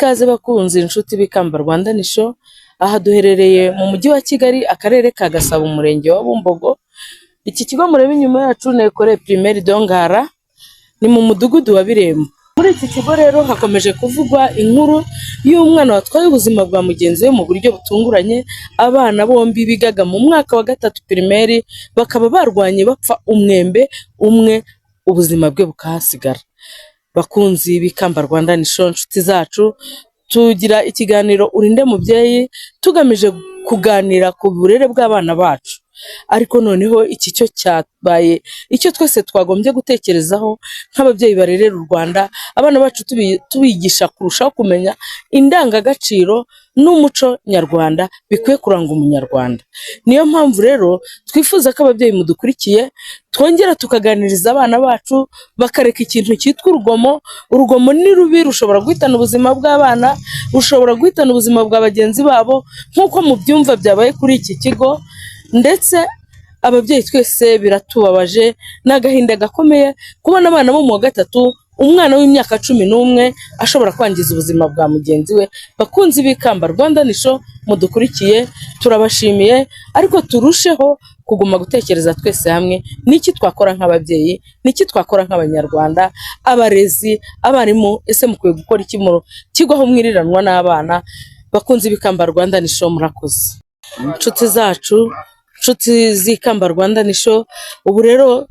Ikaze bakunzi inshuti b'Ikamba Rwanda Nisho, aha duherereye mu mujyi wa Kigali, akarere ka Gasabo, umurenge wa Bumbogo. Iki kigo murebe inyuma yacu ni Ecole Primaire de Ngara, ni mu mudugudu wa Birembo. Muri iki kigo rero hakomeje kuvugwa inkuru y'umwana watwaye ubuzima bwa mugenzi we mu buryo butunguranye. Abana bombi bigaga mu mwaka wa 3 primaire bakaba barwanye bapfa umwembe umwe, ubuzima bwe bukahasigara. Bakunzi b'Ikamba Rwanda Nisho, inshuti zacu, tugira ikiganiro urinde mubyeyi tugamije kuganira ku burere bw'abana bacu. Ariko noneho iki cyo cyabaye icyo twese twagombye gutekerezaho nk'ababyeyi barerera u Rwanda, abana bacu tubigisha kurushaho kumenya indangagaciro n'umuco nyarwanda bikwiye kuranga umunyarwanda. Niyo mpamvu rero twifuza ko ababyeyi mudukurikiye twongera tukaganiriza abana bacu bakareka ikintu cyitwa urugomo. Urugomo ni rubi, rushobora guhitana ubuzima bw'abana, rushobora guhitana ubuzima bwa bagenzi babo, nk'uko mubyumva byabaye kuri iki kigo. Ndetse ababyeyi twese biratubabaje, n'agahinda gakomeye kubona abana bo mu wa 3, umwana w'imyaka 11 ashobora kwangiza ubuzima bwa mugenzi we. Bakunzi b'Ikamba Rwanda Nisho mudukurikiye, turabashimiye, ariko turusheho kuguma gutekereza twese hamwe niki twakora nk'ababyeyi, niki twakora nk'abanyarwanda, abarezi, abarimu. Ese mukwiye gukora iki mu kigo aho mwiriranwa n'abana? Bakunzi b'Ikamba Rwanda Nisho murakoze. Inshuti zacu, inshuti z'Ikamba Rwanda Nisho, ubu rero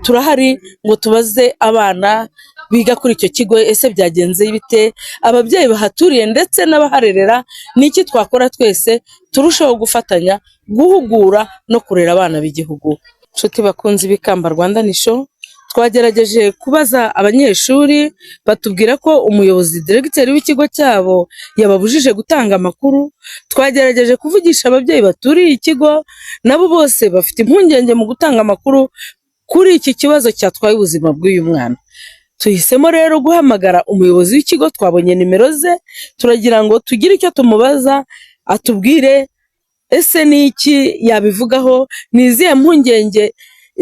turahari ngo tubaze abana biga kuri icyo kigo ese byagenze bite, ababyeyi bahaturiye ndetse n'abaharerera, niki twakora twese turushaho gufatanya guhugura no kurera abana b'igihugu. Inshuti bakunzi b'Ikamba Rwanda Nisho, twagerageje kubaza abanyeshuri, batubwira ko umuyobozi diregiteri w'ikigo cyabo yababujije gutanga amakuru. Twagerageje kuvugisha ababyeyi baturiye ikigo, nabo bose bafite impungenge mu gutanga amakuru kuri iki kibazo cyatwaye ubuzima bw'uyu mwana. Tuhisemo rero guhamagara umuyobozi w'ikigo, twabonye nimero ze, turagira ngo tugire icyo tumubaza atubwire ese niki yabivugaho, ni izihe mpungenge,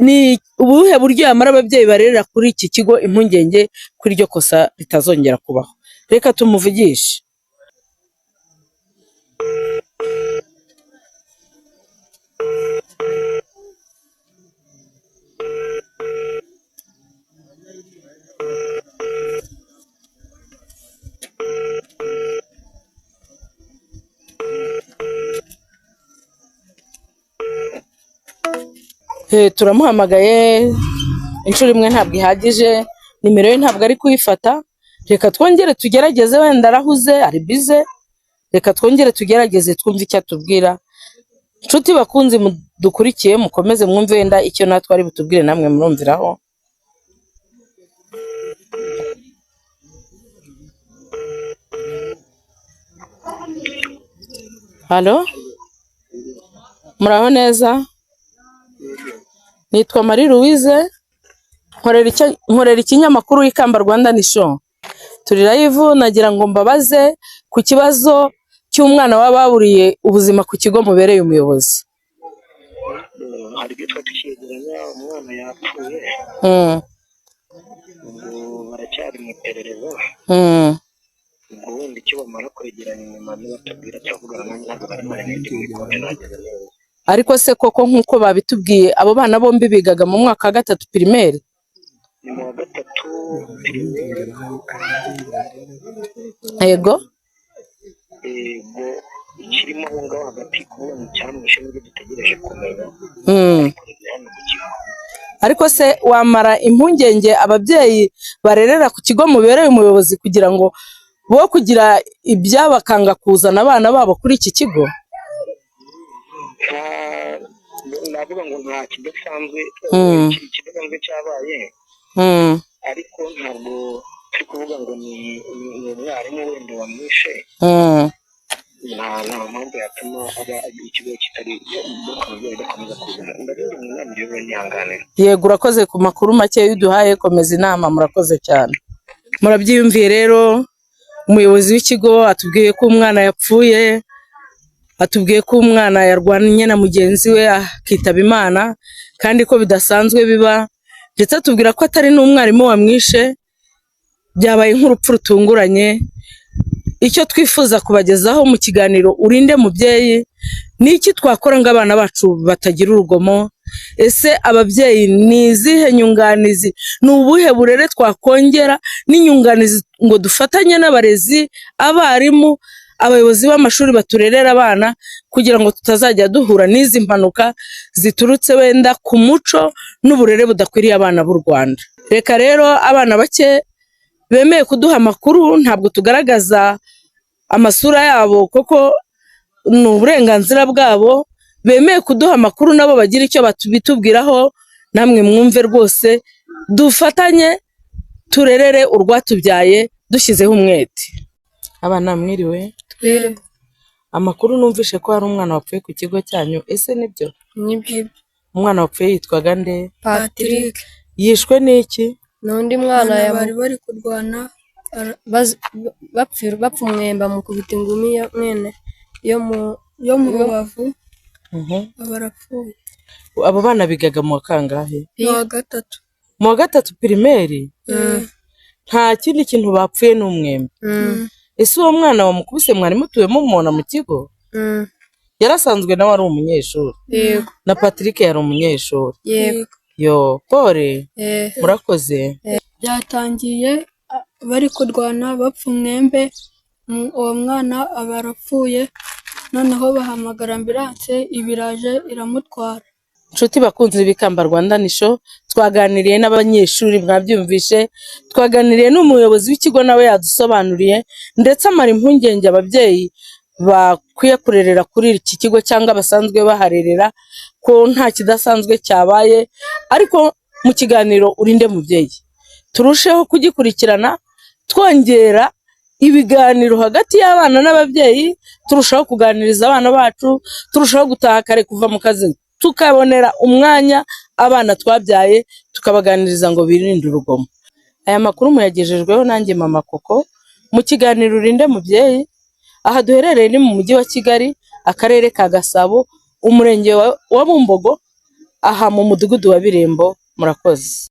ni ubuhe buryo yamara ababyeyi barerera kuri iki kigo impungenge kuri iryo kosa ritazongera kubaho. Reka tumuvugishe. Turamuhamagaye inshuro imwe ntabwo ihagije, nimero ye ntabwo ari kuyifata. Reka twongere tugerageze, wenda arahuze, ari bize. Reka twongere tugerageze twumve icyo atubwira. Inshuti bakunzi mudukurikiye, mukomeze mwumve wenda icyo natwe ari butubwire, namwe murumviraho. Halo, muraho neza? Nitwa Marie Louise, nkorera ikinyamakuru Ikamba Rwanda Nisho. Turi live, nagira ngo mbabaze ku kibazo cy'umwana wababuriye ubuzima ku kigo mubereye umuyobozi. Hari bitwa tukigeranya umwana yapfuye. Baracyari mu iperereza. Ubundi icyo bamara kwegeranya nyuma nibatubwira cyavugana nanjye ntabwo bari n'indi nageze neza. Ariko se koko nk'uko babitubwiye, abo bana bombi bigaga mu mwaka wa 3 primaire? Ni mu wa 3 primaire. Yego. Ikirimo aho ngaho hagati kubona icyamwishe n'ibyo dutegereje kumenya. Ariko se wamara impungenge ababyeyi barerera ku kigo mubereye umuyobozi kugira ngo bo kugira ibyabakanga kuzana abana babo kuri iki kigo? Navuga ngo nta kidasanzwe cyabaye, ariko ntabwo turi kuvuga ngo ni umwarimu wenda wamwishe. Nta mpamvu yatuma ikigo kitari gakomeza kuzana. Ndabizi mu nama rero nyihanganira. Yego, urakoze ku makuru make y'uduhaye, komeza inama, murakoze cyane. Murabyiyumviye rero, umuyobozi w'ikigo atubwiye ko umwana yapfuye, atubwiye ko umwana yarwanye na mugenzi we akitaba Imana, kandi ko bidasanzwe biba, ndetse atubwira ko atari n'umwarimu wamwishe, byabaye nk'urupfu rutunguranye. icyo twifuza kubagezaho mu kiganiro urinde mubyeyi ni iki twakora ngo abana bacu batagira urugomo. Ese ababyeyi ni izihe nyunganizi, ni ubuhe burere twakongera n'inyunganizi ngo dufatanye n'abarezi, abarimu, abayobozi b'amashuri baturerera abana kugira ngo tutazajya duhura n'izi mpanuka ziturutse wenda ku muco n'uburere budakwiriye abana b'u Rwanda. Reka rero abana bake bemeye kuduha amakuru, ntabwo tugaragaza amasura yabo kuko ni uburenganzira bwabo, bemeye kuduha amakuru nabo bagira icyo bitubwiraho, namwe mwumve rwose dufatanye turerere urwatubyaye dushyizeho umwete. Abana mwiriwe? Twiriwe. Amakuru numvishe ko hari umwana wapfuye ku kigo cyanyu, ese nibyo? Nibyo. Umwana wapfuye yitwaga nde? Patrick. Yishwe n'iki? N'undi mwana bari kurwana bapfa umwemba mu kubita ingumi mwene yo mu rubavu barapfuye. Abo bana bigaga mu wa kangahe? Mu wa gatatu. Mu wa gatatu pirimeri? Nta kindi kintu bapfuye n'umwembe. Ese uwo mwana wamukubise mwari mutuye mumubona mu kigo? Yarasanzwe nawe ari umunyeshuri? Yego. Na Patrick yari umunyeshuri? Yego. Yo, pole, murakoze. Byatangiye bari kurwana bapfa umwembe, uwo mwana aba arapfuye, noneho bahamagara ambulance ibiraje iramutwara. Inshuti bakunzi b'Ikamba Rwanda Nisho, twaganiriye n'abanyeshuri mwabyumvishe, twaganiriye n'umuyobozi w'ikigo nawe yadusobanuriye, ndetse amara impungenge ababyeyi bakwiye kurerera kuri iki kigo cyangwa basanzwe baharerera ko nta kidasanzwe cyabaye, ariko mu kiganiro urinde mubyeyi turusheho kugikurikirana, twongera ibiganiro hagati y'abana n'ababyeyi, turushaho kuganiriza abana bacu, turushaho gutaha kare kuva mu kazi, tukabonera umwanya abana twabyaye tukabaganiriza ngo birinde urugomo. Aya makuru muyagejejweho nanjye Mama Koko mu kiganiro urinde mubyeyi. Aha duherereye ni mu mujyi wa Kigali, akarere ka Gasabo, umurenge wa Bumbogo, aha mu mudugudu wa Birembo. Murakoze.